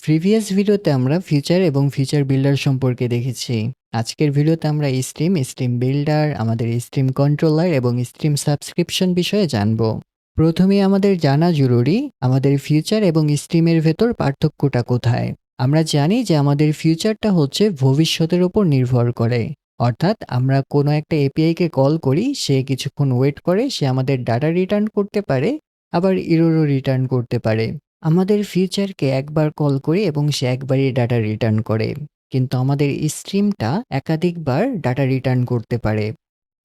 Previous ভিডিওতে আমরা feature এবং ফিচার বিল্ডার সম্পর্কে দেখেছি। আজকের ভিডিওতে আমরা স্ট্রিম বিল্ডার, আমাদের স্ট্রিম কন্ট্রোলার এবং স্ট্রিম সাবস্ক্রিপশন বিষয়ে জানব। প্রথমে আমাদের জানা জরুরি আমাদের ফিউচার এবং স্ট্রিমের ভেতর পার্থক্যটা কোথায়। আমরা জানি যে আমাদের ফিউচারটা হচ্ছে ভবিষ্যতের উপর নির্ভর করে। অর্থাৎ আমরা কোনো একটা এপিআইকে কল করি, সে কিছুক্ষণ ওয়েট করে, সে আমাদের ডাটা রিটার্ন করতে পারে, আবার এররও রিটার্ন করতে পারে। আমাদের ফিউচারকে একবার কল করি এবং সে একবারই ডাটা রিটার্ন করে। কিন্তু আমাদের স্ট্রিমটা একাধিকবার ডাটা রিটার্ন করতে পারে।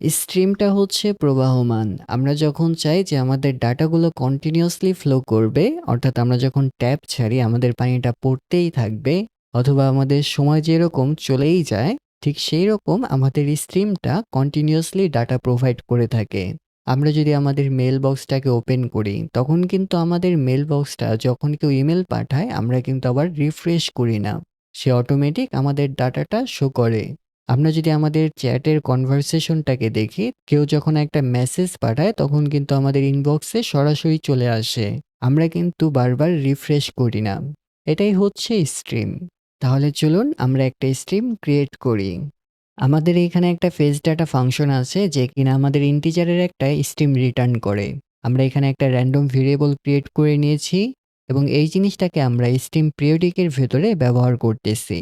স্ট্রিমটা হচ্ছে প্রবাহমান। আমরা যখন চাই যে আমাদের ডাটাগুলো কন্টিনিউয়াসলি ফ্লো করবে, অর্থাৎ আমরা যখন ট্যাপ ছাড়ি আমাদের পানিটা পড়তেই থাকবে, অথবা আমাদের সময় যেরকম চলেই যায়, ঠিক সেই রকম আমাদের স্ট্রিমটা কন্টিনিউয়াসলি ডাটা প্রোভাইড করে থাকে। আমরা যদি আমাদের মেল বক্সটাকে ওপেন করি, তখন কিন্তু আমাদের মেল বক্সটা যখন কেউ ইমেল পাঠায় আমরা কিন্তু আবার রিফ্রেশ করি না, সে অটোমেটিক আমাদের ডাটাটা শো করে। আমরা যদি আমাদের চ্যাটের কনভারসেশনটাকে দেখি, কেউ যখন একটা মেসেজ পাঠায় তখন কিন্তু আমাদের ইনবক্সে সরাসরি চলে আসে, আমরা কিন্তু বারবার রিফ্রেশ করি না। এটাই হচ্ছে স্ট্রিম। তাহলে চলুন আমরা একটা স্ট্রিম ক্রিয়েট করি। আমাদের এখানে একটা ফেজ ডাটা ফাংশন আছে যে কিনা আমাদের ইন্টিজারের একটা স্ট্রিম রিটার্ন করে। আমরা এখানে একটা র্যান্ডম ভেরিয়েবল ক্রিয়েট করে নিয়েছি এবং এই জিনিসটাকে আমরা স্ট্রিম পিরিয়ডিকের ভেতরে ব্যবহার করতেছি।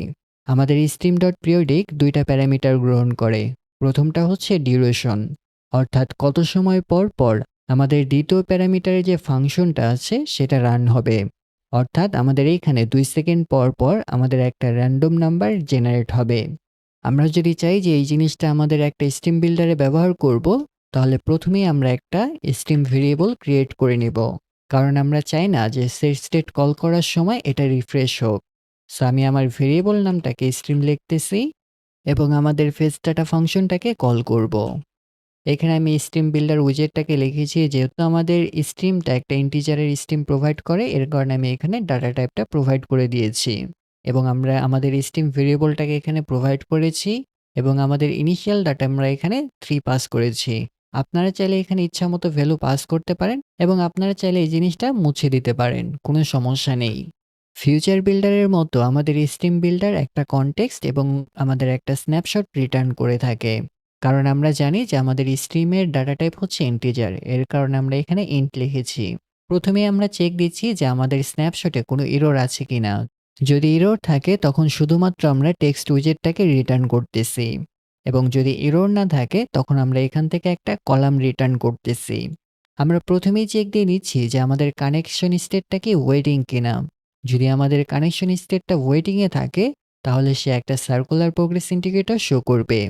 আমাদের স্ট্রিম ডট পিরিয়ডিক দুইটা প্যারামিটার গ্রহণ করে। প্রথমটা হচ্ছে ডিউরেশন, অর্থাৎ কত সময় পর পর আমাদের দ্বিতীয় প্যারামিটারে যে ফাংশনটা আছে সেটা রান হবে। অর্থাৎ আমাদের এইখানে 2 সেকেন্ড পর পর আমাদের একটা র্যান্ডম নাম্বার জেনারেট হবে। আমরা যদি চাই যে এই জিনিসটা আমাদের একটা স্ট্রিম বিল্ডারে ব্যবহার করব, তাহলে প্রথমেই আমরা একটা স্ট্রিম ভেরিয়েবল ক্রিয়েট করে নেব, কারণ আমরা চাই না যে সেট স্টেট কল করার সময় এটা রিফ্রেশ হোক। সো আমি আমার ভেরিয়েবল নামটাকে স্ট্রিম লিখতেছি এবং আমাদের ফেজ ডাটা ফাংশনটাকে কল করব। এখানে আমি স্ট্রিম বিল্ডার উইজেটটাকে লিখেছি, যেহেতু আমাদের স্ট্রিমটা একটা ইন্টিজারের স্ট্রিম প্রোভাইড করে, এর কারণে আমি এখানে ডাটা টাইপটা প্রোভাইড করে দিয়েছি এবং আমরা আমাদের স্ট্রিম ভেরিয়েবলটাকে এখানে প্রোভাইড করেছি এবং আমাদের ইনিশিয়াল ডাটা আমরা এখানে 3 পাস করেছি। আপনারা চাইলে এখানে ইচ্ছামতো ভ্যালু পাস করতে পারেন এবং আপনারা চাইলে এই জিনিসটা মুছে দিতে পারেন, কোনো সমস্যা নেই। ফিউচার বিল্ডারের মতো আমাদের স্ট্রিম বিল্ডার একটা কনটেক্সট এবং আমাদের একটা স্ন্যাপশট রিটার্ন করে থাকে, কারণ আমরা জানি যে আমাদের স্ট্রিমের ডাটা টাইপ হচ্ছে ইন্টিজার, এর কারণে আমরা এখানে ইন্ট লিখেছি। প্রথমে আমরা চেক দিচ্ছি যে আমাদের স্ন্যাপশটে কোনো এরর আছে কিনা। যদি এরর থাকে তখন শুধুমাত্র আমরা টেক্সট উইজেটটাকে রিটার্ন করতেছি, এবং যদি এরর না থাকে তখন আমরা এখান থেকে একটা কলাম রিটার্ন করতেছি। আমরা প্রথমেই চেক দিয়ে নিচ্ছি যে আমাদের কানেকশন স্টেটটা কি ওয়েটিং কিনা। যদি আমাদের কানেকশন স্টেটটা ওয়েটিংয়ে থাকে, তাহলে সে একটা সার্কুলার প্রোগ্রেস ইন্ডিকেটর শো করবে।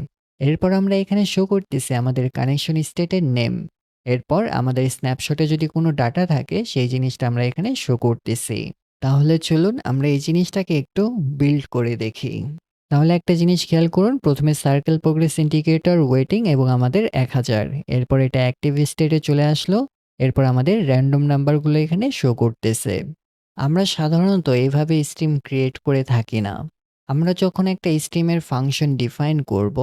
এরপর আমরা এখানে শো করতেছি আমাদের কানেকশন স্টেটের নেম। এরপর আমাদের স্ন্যাপশটে যদি কোনো ডাটা থাকে সেই জিনিসটা আমরা এখানে শো করতেছি। তাহলে চলুন আমরা এই জিনিসটাকে একটু বিল্ড করে দেখি। তাহলে একটা জিনিস খেয়াল করুন, প্রথমে সার্কেল প্রোগ্রেস ইন্ডিকেটর ওয়েটিং এবং আমাদের 1000, এরপর এটা অ্যাক্টিভ স্টেটে চলে আসলো। এরপর আমাদের র্যান্ডম নাম্বারগুলো এখানে শো করতেছে। আমরা সাধারণত এইভাবে স্ট্রিম ক্রিয়েট করে থাকি না। আমরা যখন একটা স্ট্রিমের ফাংশন ডিফাইন করব,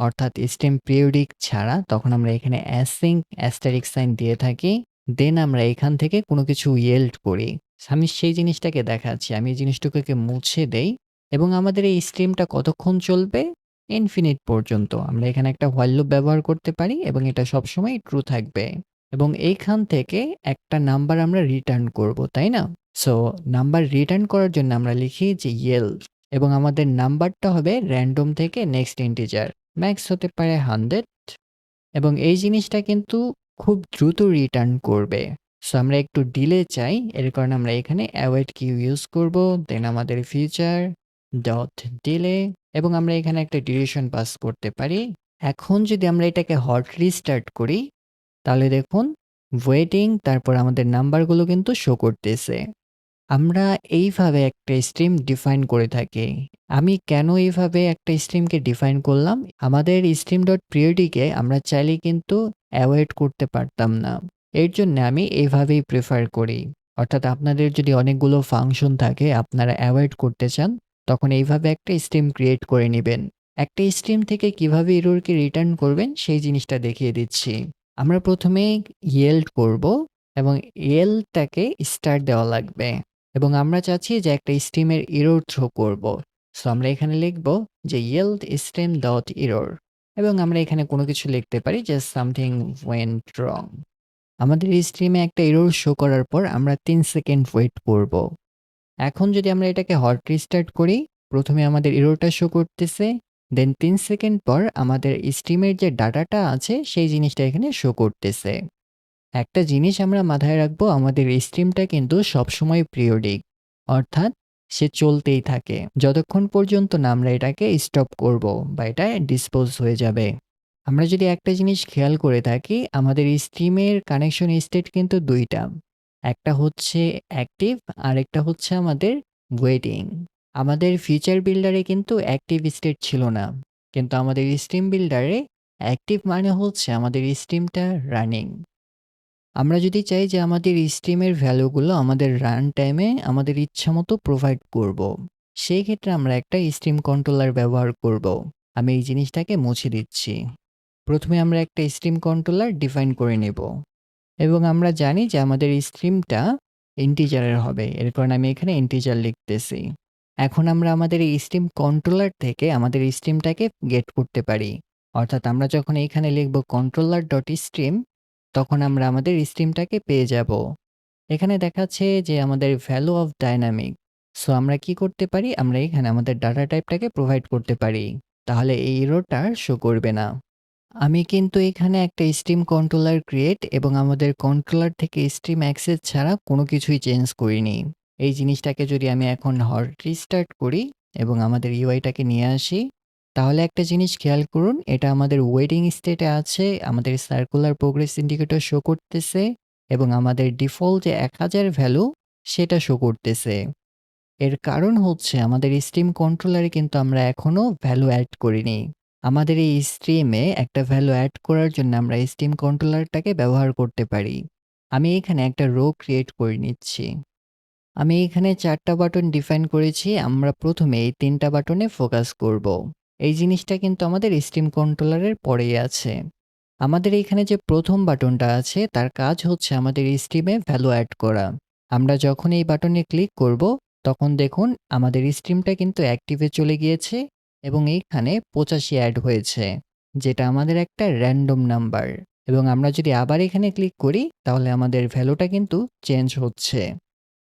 অর্থাৎ স্ট্রিম পিরিয়ডিক ছাড়া, তখন আমরা এখানে অ্যাসিঙ্ক অ্যাস্টারিক সাইন দিয়ে থাকি। দেন আমরা এখান থেকে কোনো কিছু ইয়েল্ড করি। আমি সেই জিনিসটাকে দেখাচ্ছি। আমি এই জিনিসটুকুকে মুছে দেই এবং আমাদের এই স্ট্রিমটা কতক্ষণ চলবে? ইনফিনিট পর্যন্ত। আমরা এখানে একটা হোয়াইল লুপ ব্যবহার করতে পারি এবং এটা সবসময় ট্রু থাকবে এবং এইখান থেকে একটা নাম্বার আমরা রিটার্ন করব, তাই না? সো নাম্বার রিটার্ন করার জন্য আমরা লিখি যে ইয়েল্ড, এবং আমাদের নাম্বারটা হবে র্যান্ডম থেকে নেক্সট ইন্টিজার, ম্যাক্স হতে পারে 100, এবং এই জিনিসটা কিন্তু খুব দ্রুত রিটার্ন করবে। সো আমরা একটু ডিলে চাই, এর কারণে আমরা এখানে অ্যাওয়েট কিউ ইউজ করব। দেন আমাদের ফিউচার ডট ডিলে, এবং আমরা এখানে একটা ডিউরেশন পাস করতে পারি। এখন যদি আমরা এটাকে হট রিস্টার্ট করি, তাহলে দেখুন ওয়েটিং, তারপর আমাদের নাম্বারগুলো কিন্তু শো করতেছে। আমরা এইভাবে একটা স্ট্রিম ডিফাইন করে থাকি। আমি কেন এইভাবে একটা স্ট্রিমকে ডিফাইন করলাম? আমাদের স্ট্রিম ডট পিরিয়ডিকে আমরা চাইলেই কিন্তু অ্যাভয়েড করতে পারতাম না। এর জন্য আমি এইভাবেই প্রেফার করি। অর্থাৎ আপনাদের যদি অনেকগুলো ফাংশন থাকে আপনারা অ্যাভয়েড করতে চান, তখন এইভাবে একটা স্ট্রিম ক্রিয়েট করে নেবেন। একটা স্ট্রিম থেকে কিভাবে এররকে রিটার্ন করবেন সেই জিনিসটা দেখিয়ে দিচ্ছি। আমরা প্রথমে ইয়েল্ড করব এবং ইয়েল্ডটাকে স্টার দেওয়া লাগবে। এবং আমরা চাচ্ছি যে একটা স্ট্রিমের এরর থ্রো করব। সো আমরা এখানে লিখব যে yield stream ডট error এবং আমরা এখানে কোনো কিছু লিখতে পারি যে সামথিং ওয়েন্ট রং। আমাদের স্ট্রিমে একটা এরর শো করার পর আমরা 3 সেকেন্ড ওয়েট করব। এখন যদি আমরা এটাকে হট রিস্টার্ট করি, প্রথমে আমাদের এররটা শো করতেছে, দেন 3 সেকেন্ড পর আমাদের স্ট্রিমের যে ডাটাটা আছে সেই জিনিসটা এখানে শো করতেছে। একটা জিনিস আমরা মাথায় রাখবো, আমাদের স্ট্রিমটা কিন্তু সবসময় পিরিয়ডিক, অর্থাৎ সে চলতেই থাকে যতক্ষণ পর্যন্ত না আমরা এটাকে স্টপ করব বা এটা ডিসপোজ হয়ে যাবে। আমরা যদি একটা জিনিস খেয়াল করে থাকি, আমাদের স্ট্রিমের কানেকশন স্টেট কিন্তু দুইটা, একটা হচ্ছে অ্যাক্টিভ আর একটা হচ্ছে আমাদের ওয়েটিং। আমাদের ফিচার বিল্ডারে কিন্তু অ্যাক্টিভ স্টেট ছিল না, কিন্তু আমাদের স্ট্রিম বিল্ডারে অ্যাক্টিভ মানে হচ্ছে আমাদের স্ট্রিমটা রানিং। আমরা যদি চাই যে আমাদের স্ট্রিমের ভ্যালুগুলো আমাদের রান টাইমে আমাদের ইচ্ছামতো প্রোভাইড করব, সেই ক্ষেত্রে আমরা একটা স্ট্রিম কন্ট্রোলার ব্যবহার করব। আমি এই জিনিসটাকে মুছে দিচ্ছি। প্রথমে আমরা একটা স্ট্রিম কন্ট্রোলার ডিফাইন করে নেব এবং আমরা জানি যে আমাদের স্ট্রিমটা ইন্টিজারের হবে, এর কারণে আমি এখানে ইন্টিজার লিখতেছি। এখন আমরা আমাদের এই স্ট্রিম কন্ট্রোলার থেকে আমাদের স্ট্রিমটাকে গেট করতে পারি, অর্থাৎ আমরা যখন এখানে লিখব কন্ট্রোলার ডট স্ট্রিম, তখন আমরা আমাদের স্ট্রিমটাকে পেয়ে যাব। এখানে দেখাচ্ছে যে আমাদের ভ্যালু অফ ডাইনামিক। সো আমরা কি করতে পারি, আমরা এখানে আমাদের ডাটা টাইপটাকে প্রোভাইড করতে পারি, তাহলে এই এররটা শো করবে না। আমি কিন্তু এখানে একটা স্ট্রিম কন্ট্রোলার ক্রিয়েট এবং আমাদের কন্ট্রোলার থেকে স্ট্রিম অ্যাক্সেস ছাড়া কোনো কিছুই চেঞ্জ করিনি। এই জিনিসটাকে যদি আমি এখন হট রিস্টার্ট করি এবং আমাদের ইউআইটাকে নিয়ে আসি, তাহলে একটা জিনিস খেয়াল করুন, এটা আমাদের ওয়েটিং স্টেটে আছে, আমাদের সার্কুলার প্রোগ্রেস ইন্ডিকেটর শো করতেছে এবং আমাদের ডিফল্ট যে 1000 ভ্যালু সেটা শো করতেছে। এর কারণ হচ্ছে আমাদের স্ট্রিম কন্ট্রোলারে কিন্তু আমরা এখনো ভ্যালু অ্যাড করিনি। আমাদের এই স্ট্রিমে একটা ভ্যালু অ্যাড করার জন্য আমরা স্ট্রিম কন্ট্রোলারটাকে ব্যবহার করতে পারি। আমি এখানে একটা রো ক্রিয়েট করে নিচ্ছি। আমি এখানে 4টা বাটন ডিফাইন করেছি। আমরা প্রথমে এই 3টা বাটনে ফোকাস করব। এই জিনিসটা কিন্তু আমাদের স্ট্রিম কন্ট্রোলারের পরেই আছে। আমাদের এখানে যে প্রথম বাটনটা আছে তার কাজ হচ্ছে আমাদের স্ট্রিমে ভ্যালু অ্যাড করা। আমরা যখন এই বাটনে ক্লিক করব, তখন দেখুন আমাদের স্ট্রিমটা কিন্তু অ্যাক্টিভে চলে গিয়েছে এবং এইখানে 85 অ্যাড হয়েছে, যেটা আমাদের একটা র্যান্ডম নাম্বার। এবং আমরা যদি আবার এখানে ক্লিক করি, তাহলে আমাদের ভ্যালুটা কিন্তু চেঞ্জ হচ্ছে।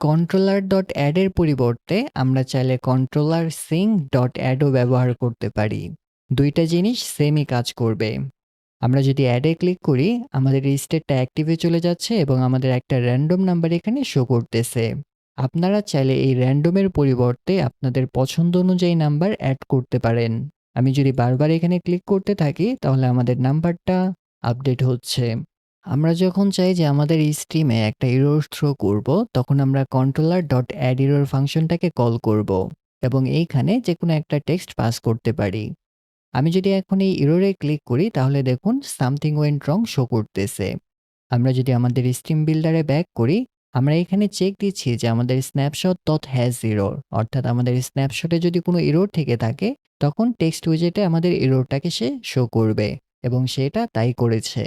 কন্ট্রোলার ডট অ্যাডের পরিবর্তে আমরা চাইলে কন্ট্রোলার সিং ডট অ্যাডও ব্যবহার করতে পারি। দুইটা জিনিস সেমই কাজ করবে। আমরা যদি অ্যাডে ক্লিক করি, আমাদের এই স্টেটটা অ্যাক্টিভে চলে যাচ্ছে এবং আমাদের একটা র্যান্ডম নাম্বার এখানে শো করতেছে। আপনারা চাইলে এই র্যান্ডমের পরিবর্তে আপনাদের পছন্দ অনুযায়ী নাম্বার অ্যাড করতে পারেন। আমি যদি বারবার এখানে ক্লিক করতে থাকি, তাহলে আমাদের নাম্বারটা আপডেট হচ্ছে। আমরা যখন চাই যে আমাদের এই স্ট্রিমে একটা এরর থ্রো করব, তখন আমরা কন্ট্রোলার ডট অ্যাড এরর ফাংশনটাকে কল করব এবং এইখানে যে কোনো একটা টেক্সট পাস করতে পারি। আমি যদি এখন এই এররে ক্লিক করি, তাহলে দেখুন সামথিং ওয়েন্ট রং শো করতেছে। আমরা যদি আমাদের স্ট্রিম বিল্ডারে ব্যাক করি, আমরা এখানে চেক দিচ্ছি যে আমাদের স্ন্যাপশট ডট হ্যাজ এরর, অর্থাৎ আমাদের স্ন্যাপশটে যদি কোনো এরর থেকে থাকে, তখন টেক্সট উইজেটে আমাদের এররটাকে সে শো করবে এবং সেটা তাই করেছে।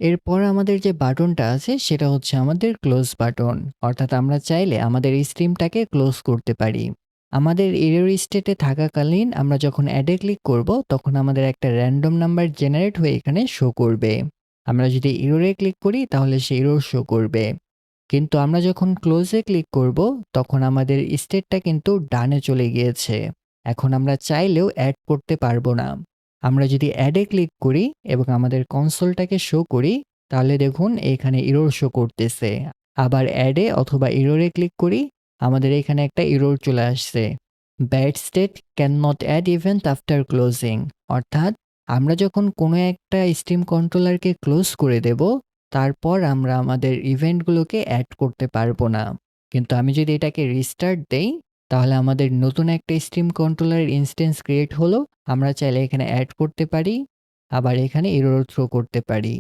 এরপর আমাদের যে বাটনটা আছে সেটা হচ্ছে আমাদের ক্লোজ বাটন, অর্থাৎ আমরা চাইলে আমাদের এই স্ট্রিমটাকে ক্লোজ করতে পারি। আমাদের এরর স্টেটে থাকাকালীন আমরা যখন অ্যাডে ক্লিক করব, তখন আমাদের একটা র্যান্ডম নাম্বার জেনারেট হয়ে এখানে শো করবে। আমরা যদি এররে ক্লিক করি, তাহলে সে এরর শো করবে। কিন্তু আমরা যখন ক্লোজে ক্লিক করব, তখন আমাদের স্টেটটা কিন্তু ডানে চলে গিয়েছে। এখন আমরা চাইলেও অ্যাড করতে পারবো না। আমরা যদি অ্যাডে ক্লিক করি এবং আমাদের কনসোলটাকে শো করি, তাহলে দেখুন এখানে এরর শো করতেছে। আবার অ্যাডে অথবা এররে ক্লিক করি, আমাদের এখানে একটা এরর চলে আসছে, bad state can not add event after closing. অর্থাৎ আমরা যখন কোনো একটা স্ট্রিম কন্ট্রোলারকে ক্লোজ করে দেব, তারপর আমরা আমাদের ইভেন্টগুলোকে অ্যাড করতে পারবো না। কিন্তু আমি যদি এটাকে রিস্টার্ট দেই, তাহলে আমাদের নতুন একটা স্ট্রিম কন্ট্রোলারের ইনস্ট্যান্স ক্রিয়েট হলো। আমরা চাইলে এখানে অ্যাড করতে পারি, আবার এখানে এরর থ্রো করতে পারি।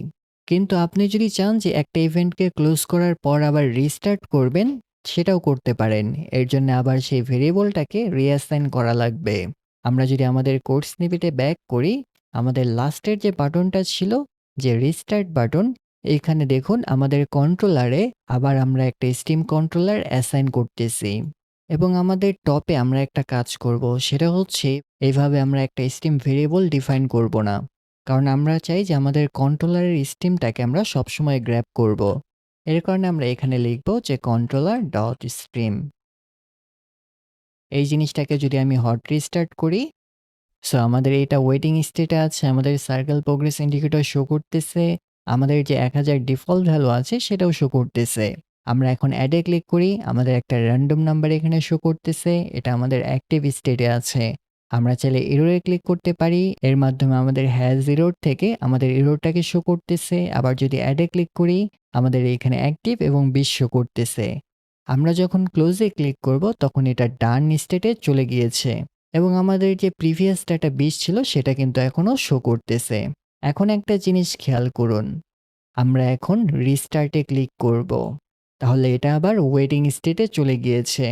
কিন্তু আপনি যদি চান যে একটা ইভেন্টকে ক্লোজ করার পর আবার রিস্টার্ট করবেন, সেটাও করতে পারেন। এর জন্য আবার সেই ভেরিয়েবলটাকে রিঅ্যাসাইন করা লাগবে। আমরা যদি আমাদের কোড স্নিপেটে ব্যাক করি, আমাদের লাস্টের যে বাটনটা ছিল, যে রিস্টার্ট বাটন, এখানে দেখুন আমাদের কন্ট্রোলারে আবার আমরা একটা স্টিম কন্ট্রোলার অ্যাসাইন করতেছি এবং আমাদের টপে আমরা একটা কাজ করব, সেটা হচ্ছে এইভাবে আমরা একটা স্টিম ভেরিয়েবল ডিফাইন করব না, কারণ আমরা চাই যে আমাদের কন্ট্রোলারের স্টিমটাকে আমরা সবসময় গ্র্যাব করব। এর কারণে আমরা এখানে লিখব যে কন্ট্রোলার ডট স্ট্রিম। এই জিনিসটাকে যদি আমি হট রিস্টার্ট করি, সো আমাদের এটা ওয়েটিং স্টেটে আছে, আমাদের সার্কেল প্রোগ্রেস ইন্ডিকেটর শো করতেছে, আমাদের যে 1000 ডিফল্ট ভ্যালু আছে সেটাও শো করতেছে। আমরা এখন অ্যাডে ক্লিক করি, আমাদের একটা র্যান্ডম নাম্বার এখানে শো করতেছে, এটা আমাদের অ্যাক্টিভ স্টেটে আছে। আমরা চাইলে এররে ক্লিক করতে পারি, এর মাধ্যমে আমাদের হ্যাজ এরর থেকে আমাদের এররটাকে শো করতেছে। আবার যদি অ্যাডে ক্লিক করি, আমাদের এখানে অ্যাক্টিভ এবং 20 শো করতেছে। আমরা যখন ক্লোজে ক্লিক করব তখন এটা ডান স্টেটে চলে গিয়েছে এবং আমাদের যে প্রিভিয়াস ডাটা 20 ছিল সেটা কিন্তু এখনও শো করতেছে। এখন একটা জিনিস খেয়াল করুন, আমরা এখন রিস্টার্টে ক্লিক করব, তাহলে এটা আবার ওয়েটিং স্টেটে চলে গিয়েছে।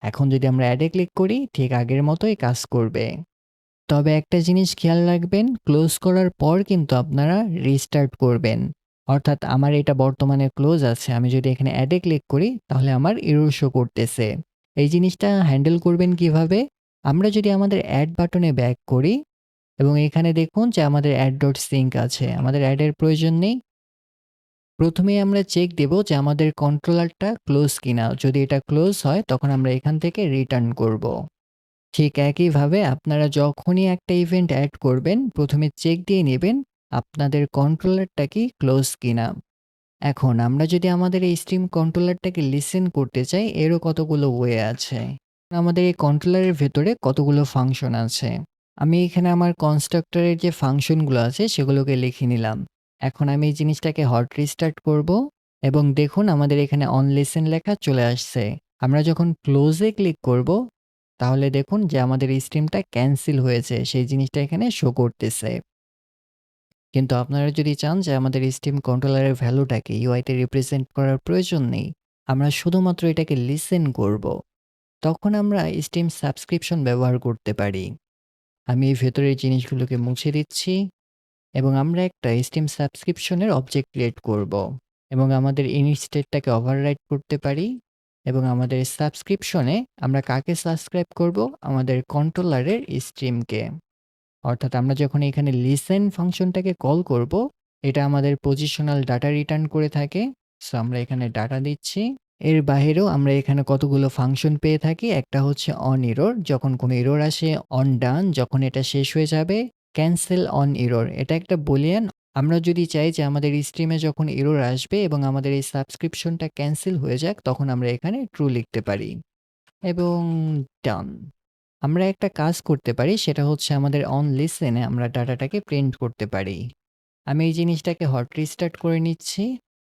এখন যদি আমরা অ্যাডে ক্লিক করি, ঠিক আগের মতোই কাজ করবে। তবে একটা জিনিস খেয়াল রাখবেন, ক্লোজ করার পর কিন্তু আপনারা রিস্টার্ট করবেন। অর্থাৎ আমার এটা বর্তমানে ক্লোজ আছে, আমি যদি এখানে অ্যাডে ক্লিক করি তাহলে আমার এরর শো করতেছে। এই জিনিসটা হ্যান্ডেল করবেন কিভাবে? আমরা যদি আমাদের অ্যাড বাটনে ব্যাক করি এবং এখানে দেখুন যে আমাদের অ্যাড ডট সিঙ্ক আছে, আমাদের অ্যাডের প্রয়োজন নেই। প্রথমেই আমরা চেক দেব যে আমাদের কন্ট্রোলারটা ক্লোজ কিনা। যদি এটা ক্লোজ হয় তখন আমরা এখান থেকে রিটার্ন করব। ঠিক একইভাবে আপনারা যখনই একটা ইভেন্ট অ্যাড করবেন, প্রথমে চেক দিয়ে নেবেন আপনাদের কন্ট্রোলারটা কি ক্লোজ কিনা। এখন আমরা যদি আমাদের এই স্ট্রিম কন্ট্রোলারটাকে লিসেন করতে চাই, এরও কতগুলো ওয়ে আছে। আমাদের এই কন্ট্রোলারের ভেতরে কতগুলো ফাংশন আছে। আমি এখানে আমার কনস্ট্রাক্টরের যে ফাংশনগুলো আছে সেগুলোকে লিখে নিলাম। এখন আমি এই জিনিসটাকে হট রিস্টার্ট করব এবং দেখুন আমাদের এখানে অন লিসেন লেখা চলে আসছে। আমরা যখন ক্লোজে ক্লিক করব তাহলে দেখুন যে আমাদের এই স্ট্রিমটা ক্যান্সেল হয়েছে, সেই জিনিসটা এখানে শো করতেছে। কিন্তু আপনারা যদি চান যে আমাদের স্টিম কন্ট্রোলারের ভ্যালুটাকে ইউআইতে রিপ্রেজেন্ট করার প্রয়োজন নেই, আমরা শুধুমাত্র এটাকে লিসেন করব, তখন আমরা স্টিম সাবস্ক্রিপশন ব্যবহার করতে পারি। আমি এই ভেতরের জিনিসগুলোকে মুছে দিচ্ছি এবং আমরা একটা স্টিম সাবস্ক্রিপশনের অবজেক্ট ক্রিয়েট করব এবং আমাদের ইনিট স্টেটটাকে ওভাররাইট করতে পারি এবং আমাদের সাবস্ক্রিপশনে আমরা কাকে সাবস্ক্রাইব করব? আমাদের কন্ট্রোলারের স্ট্রিমকে। অর্থাৎ আমরা যখন এখানে লিসেন ফাংশনটাকে কল করব, এটা আমাদের পজিশনাল ডাটা রিটার্ন করে থাকে। সো আমরা এখানে ডাটা দিচ্ছি। এর বাহিরেও আমরা এখানে কতগুলো ফাংশন পেয়ে থাকি। একটা হচ্ছে অন এরর, যখন কোনো এরর আসে, অন ডান যখন এটা শেষ হয়ে যাবে, ক্যান্সেল অন এরর এটা একটা বুলিয়ান। আমরা যদি চাই যে আমাদের স্ট্রিমে যখন এরর আসবে এবং আমাদের এই সাবস্ক্রিপশনটা ক্যান্সেল হয়ে যাক, তখন আমরা এখানে ট্রু লিখতে পারি এবং ডান। আমরা একটা কাজ করতে পারি, সেটা হচ্ছে আমাদের অন লিসেনে আমরা ডাটাটাকে প্রিন্ট করতে পারি। আমি এই জিনিসটাকে হট রিস্টার্ট করে নিচ্ছি।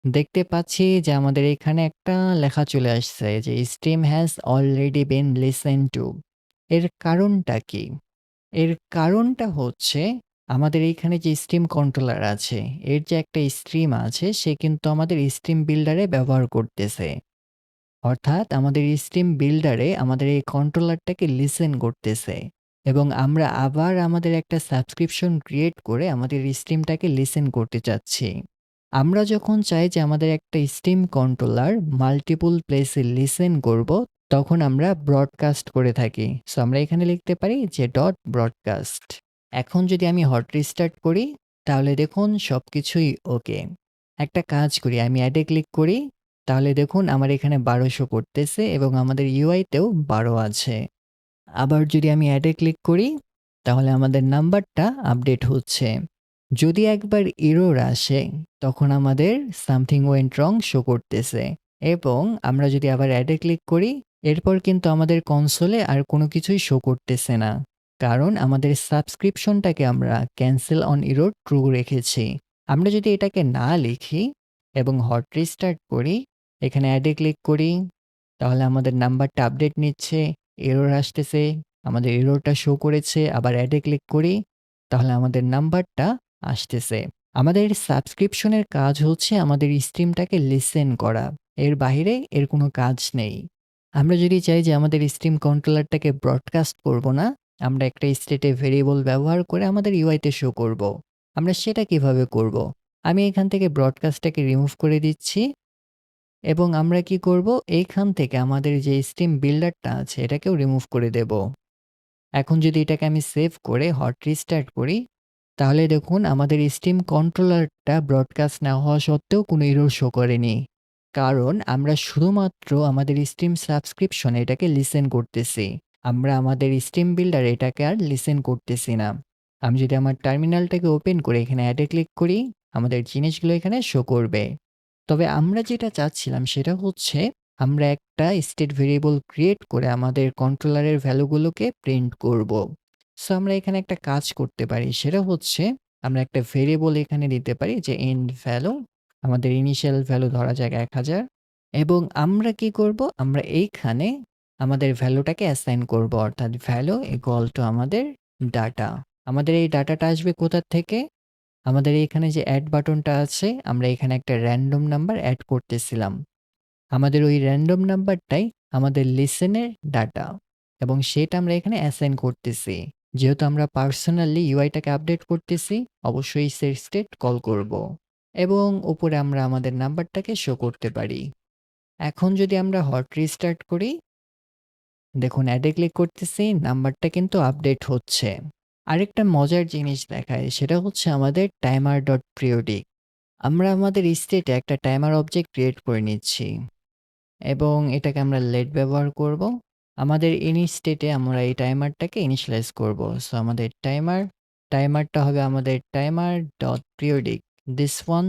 দেখতে পাচ্ছি যে আমাদের এখানে একটা লেখা চলে আসছে যে stream has already been listen to. এর কারণটা কি? এর কারণটা হচ্ছে আমাদের এইখানে যে স্ট্রিম কন্ট্রোলার আছে, এর যে একটা স্ট্রিম আছে সে কিন্তু আমাদের স্ট্রিম বিল্ডারে ব্যবহার করতেছে। অর্থাৎ আমাদের স্ট্রিম বিল্ডারে আমাদের এই কন্ট্রোলারটাকে লিসেন করতেছে এবং আমরা আবার আমাদের একটা সাবস্ক্রিপশন ক্রিয়েট করে আমাদের স্ট্রিমটাকে লিসেন করতে চাচ্ছি। আমরা যখন চাই যে আমাদের একটা স্ট্রিম কন্ট্রোলার মাল্টিপল প্লেসে লিসেন করব, তখন আমরা ব্রডকাস্ট করে থাকি। সো আমরা এখানে লিখতে পারি যে ডট ব্রডকাস্ট। এখন যদি আমি হট রিস্টার্ট করি তাহলে দেখুন সবকিছুই ওকে। একটা কাজ করি, আমি অ্যাডে ক্লিক করি, তাহলে দেখুন আমার এখানে 1200 করতেছে এবং আমাদের ইউআইতেও 12 আছে। আবার যদি আমি অ্যাডে ক্লিক করি তাহলে আমাদের নাম্বারটা আপডেট হচ্ছে। যদি একবার এরর আসে তখন আমাদের সামথিং ওয়েন্ট রং শো করতেছে এবং আমরা যদি আবার অ্যাডে ক্লিক করি, এরপর কিন্তু আমাদের কনসোলে আর কোনো কিছুই শো করতেছে না, কারণ আমাদের সাবস্ক্রিপশনটাকে আমরা ক্যান্সেল অন এরর ট্রু রেখেছি। আমরা যদি এটাকে না লিখি এবং হট রিস্টার্ট করি, এখানে অ্যাডে ক্লিক করি, তাহলে আমাদের নাম্বারটা আপডেট নিচ্ছে, এরর আসতেছে, আমাদের এররটা শো করেছে। আবার অ্যাডে ক্লিক করি, তাহলে আমাদের নাম্বারটা আসতেছে। আমাদের সাবস্ক্রিপশনের কাজ হচ্ছে আমাদের স্ট্রিমটাকে লিসেন করা, এর বাইরে এর কোনো কাজ নেই। আমরা যদি চাই যে আমাদের স্ট্রিম কন্ট্রোলারটাকে ব্রডকাস্ট করব না, আমরা একটা স্টেটে ভেরিয়েবল ব্যবহার করে আমাদের ইউআইতে শো করব। আমরা সেটা কিভাবে করব? আমি এখান থেকে ব্রডকাস্টটাকে রিমুভ করে দিচ্ছি এবং আমরা কি করব, এইখান থেকে আমাদের যে স্ট্রিম বিল্ডারটা আছে এটাকেও রিমুভ করে দেব। এখন যদি এটাকে আমি সেভ করে হট রিস্টার্ট করি, তাহলে দেখুন আমাদের স্ট্রিম কন্ট্রোলারটা ব্রডকাস্ট না হওয়া সত্ত্বেও কোনো এরর শো করেনি। কারণ আমরা শুধুমাত্র আমাদের স্ট্রিম সাবস্ক্রিপশন এটাকে লিসেন করতেছি। আমরা আমাদের স্ট্রিম বিল্ডার এটাকে আর লিসেন করতেছি না। আমি যদি আমার টার্মিনালটাকে ওপেন করে এখানে অ্যাডে ক্লিক করি, আমাদের জিনিসগুলো এখানে শো করবে। তবে আমরা যেটা চাচ্ছিলাম সেটা হচ্ছে আমরা একটা স্টেট ভেরিয়েবল ক্রিয়েট করে আমাদের কন্ট্রোলারের ভ্যালুগুলোকে প্রিন্ট করব। সো আমরা এখানে একটা কাজ করতে পারি, সেটা হচ্ছে আমরা একটা ভেরিয়েবল এখানে দিতে পারি যে এন্ড ভ্যালু, আমাদের ইনিশিয়াল ভ্যালু ধরা যাক 1000 এবং আমরা কি করব, আমরা এইখানে আমাদের ভ্যালুটাকে অ্যাসাইন করব, অর্থাৎ ভ্যালু ইকুয়াল টু আমাদের ডাটা। আমাদের এই ডাটাটা আসবে কোথা থেকে? আমাদের এইখানে যে অ্যাড বাটনটা আছে, আমরা এখানে একটা র‍্যান্ডম নাম্বার অ্যাড করতেছিলাম। আমাদের ওই র‍্যান্ডম নাম্বারটাই আমাদের লিসেনের ডাটা এবং সেটা আমরা এখানে অ্যাসাইন করতেছি। যেহেতু আমরা পার্সোনালি ইউআইটাকে আপডেট করতেছি, অবশ্যই সেট স্টেট কল করব এবং উপরে আমরা আমাদের নাম্বারটাকে শো করতে পারি। এখন যদি আমরা হট রিস্টার্ট করি, দেখুন অ্যাডে ক্লিক করতেছি, নাম্বারটা কিন্তু আপডেট হচ্ছে। আরেকটা মজার জিনিস দেখায়, সেটা হচ্ছে আমাদের টাইমার ডট পিরিয়ডিক। আমরা আমাদের স্টেটে একটা টাইমার অবজেক্ট ক্রিয়েট করে নিচ্ছি এবং এটাকে আমরা লেট ব্যবহার করব। আমাদের ইনিট স্টেটে আমরা এই টাইমারটাকে ইনিশিয়ালাইজ করব। সো আমাদের টাইমারটা হবে আমাদের timer dot periodic this one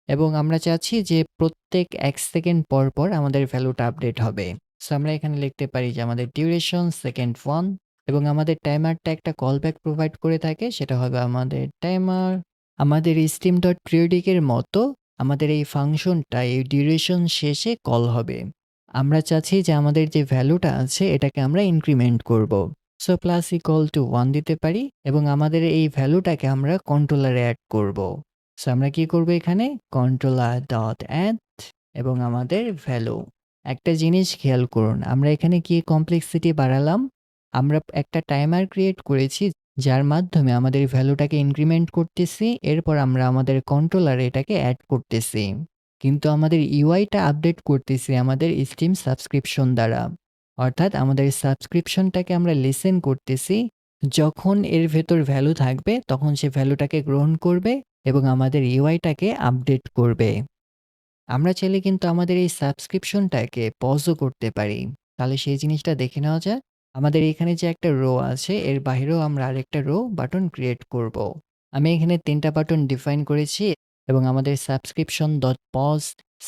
এবং আমরা চাচ্ছি যে প্রত্যেক 1 সেকেন্ড পর, পর আমাদের ভ্যালুটা আপডেট হবে। সো আমরা এখানে লিখতে পারি যে আমাদের ডিউরেশন সেকেন্ড 1 এবং আমাদের টাইমারটা একটা কলব্যাক প্রোভাইড করে থাকে, সেটা হবে আমাদের টাইমার। আমাদের স্ট্রিম ডট পিরিয়ডিক এর মতো আমাদের এই ফাংশনটা এই ডিউরেশন শেষে কল হবে। আমরা চাচ্ছি যে আমাদের যে ভ্যালুটা আছে এটাকে আমরা ইনক্রিমেন্ট করব। সো প্লাস ইকুয়াল টু 1 দিতে পারি এবং আমাদের এই ভ্যালুটাকে আমরা কন্ট্রোলারে অ্যাড করব। সো আমরা কি করব, এখানে কন্ট্রোলার ডট অ্যাড এবং আমাদের ভ্যালু। একটা জিনিস খেয়াল করুন, আমরা এখানে কি কমপ্লেক্সিটি বাড়ালাম? আমরা একটা টাইমার ক্রিয়েট করেছি যার মাধ্যমে আমাদের ভ্যালুটাকে ইনক্রিমেন্ট করতেছি, এরপর আমরা আমাদের কন্ট্রোলারে এটাকে অ্যাড করতেছি। কিন্তু আমাদের ইউআইটা আপডেট করতেছি আমাদের স্ট্রিম সাবস্ক্রিপশন দ্বারা। অর্থাৎ আমাদের সাবস্ক্রিপশনটাকে আমরা লিসেন করতেছি, যখন এর ভেতর ভ্যালু থাকবে তখন সে ভ্যালুটাকে গ্রহণ করবে এবং আমাদের ইউআইটাকে আপডেট করবে। আমরা চাইলে কিন্তু আমাদের এই সাবস্ক্রিপশনটাকে পজও করতে পারি। তাহলে সেই জিনিসটা দেখে নেওয়া যাক। আমাদের এখানে যে একটা রো আছে এর বাহিরেও আমরা আরেকটা রো বাটন ক্রিয়েট করব। আমি এখানে ৩টা বাটন ডিফাইন করেছি এবং আমাদের subscription dot pause,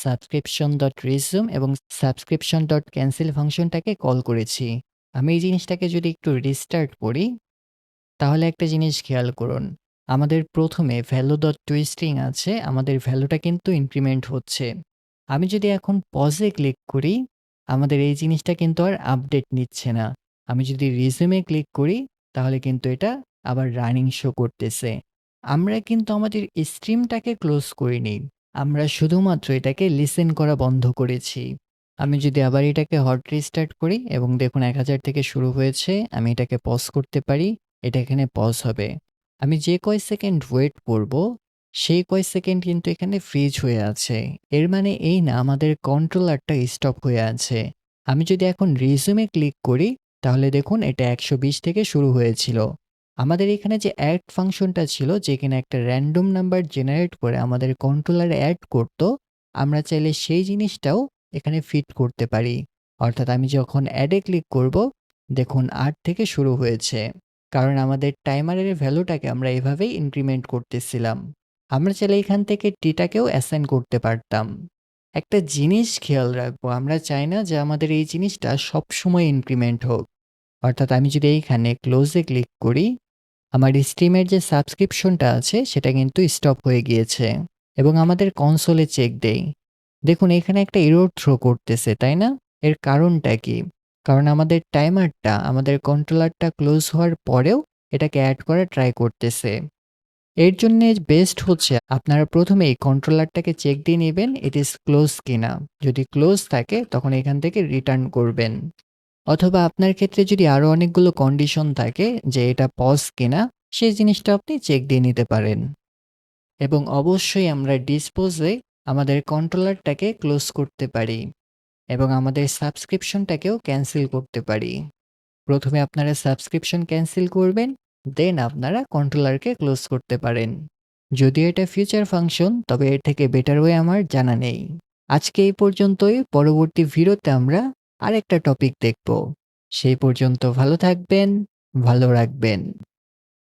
subscription dot resume এবং সাবস্ক্রিপশন ডট ক্যান্সেল ফাংশনটাকে কল করেছি। আমি এই জিনিসটাকে যদি একটু রিস্টার্ট করি, তাহলে একটা জিনিস খেয়াল করুন। আমাদের প্রথমে ভ্যালু.toString আছে, আমাদের ভ্যালুটা কিন্তু ইনক্রিমেন্ট হচ্ছে। আমি যদি এখন পজে ক্লিক করি, আমাদের এই জিনিসটা কিন্তু আর আপডেট নিচ্ছে না। আমি যদি রিজিউমে ক্লিক করি, তাহলে কিন্তু এটা আবার রানিং শো করতেছে। আমরা কিন্তু আমাদের স্ট্রিমটাকে ক্লোজ করিনি। আমরা শুধুমাত্র এটাকে লিসেন করা বন্ধ করেছি। আমি যদি আবার এটাকে হট রিস্টার্ট করি এবং দেখুন 1000 থেকে শুরু হয়েছে, আমি এটাকে পজ করতে পারি। এটা এখানে পজ হবে। আমি যে কয় সেকেন্ড ওয়েট করব, সেই কয় সেকেন্ড কিন্তু এখানে ফ্রিজ হয়ে আছে। এর মানে এই না আমাদের কন্ট্রোলারটা স্টপ হয়ে আছে। আমি যদি এখন রিজিউমে ক্লিক করি, তাহলে দেখুন এটা 120 থেকে শুরু হয়েছিল। আমাদের এখানে যে অ্যাড ফাংশনটা ছিল, যেখানে একটা র‍্যান্ডম নাম্বার জেনারেট করে আমাদের কন্ট্রোলারে অ্যাড করত, আমরা চাইলে সেই জিনিসটাও এখানে ফিট করতে পারি। অর্থাৎ আমি যখন অ্যাডে ক্লিক করব, দেখুন ৮ থেকে শুরু হয়েছে। কারণ আমাদের টাইমারের ভ্যালুটাকে আমরা এভাবেই ইনক্রিমেন্ট করতেছিলাম। আমরা চাইলে এখান থেকে টিটাকেও অ্যাসাইন করতে পারতাম। একটা জিনিস খেয়াল রাখবো, আমরা চাই না যে আমাদের এই জিনিসটা সবসময় ইনক্রিমেন্ট হোক। অর্থাৎ আমি যদি এইখানে ক্লোজে ক্লিক করি, আমার স্ট্রিমের যে সাবস্ক্রিপশনটা আছে সেটা কিন্তু স্টপ হয়ে গিয়েছে এবং আমাদের কনসোলে চেক দেই। দেখুন এখানে একটা এরর থ্রো করতেছে, তাই না? এর কারণটা কি? কারণ আমাদের টাইমারটা আমাদের কন্ট্রোলারটা ক্লোজ হওয়ার পরেও এটাকে অ্যাড করার ট্রাই করতেছে। এর জন্যে বেস্ট হচ্ছে আপনারা প্রথমেই কন্ট্রোলারটাকে চেক দিয়ে নিবেন ইট ইজ ক্লোজ কিনা। যদি ক্লোজ থাকে তখন এখান থেকে রিটার্ন করবেন। অথবা আপনার ক্ষেত্রে যদি আরো অনেকগুলো কন্ডিশন থাকে যে এটা পজ কিনা, সেই জিনিসটা আপনি চেক দিয়ে নিতে পারেন। এবং অবশ্যই আমরা ডিসপোজে আমাদের কন্ট্রোলারটাকে ক্লোজ করতে পারি এবং আমাদের সাবস্ক্রিপশনটাকেও ক্যান্সেল করতে পারি। প্রথমে আপনারা সাবস্ক্রিপশন ক্যান্সেল করবেন, দেন আপনারা কন্ট্রোলারকে ক্লোজ করতে পারেন। যদিও এটা ফিচার ফাংশন, তবে এর থেকে বেটার ওয়ে আমার জানা নেই। আজকে এই পর্যন্তই। পরবর্তী ভিডিওতে আমরা আরেকটা টপিক দেখব। সেই পর্যন্ত ভালো থাকবেন, ভালো রাখবেন।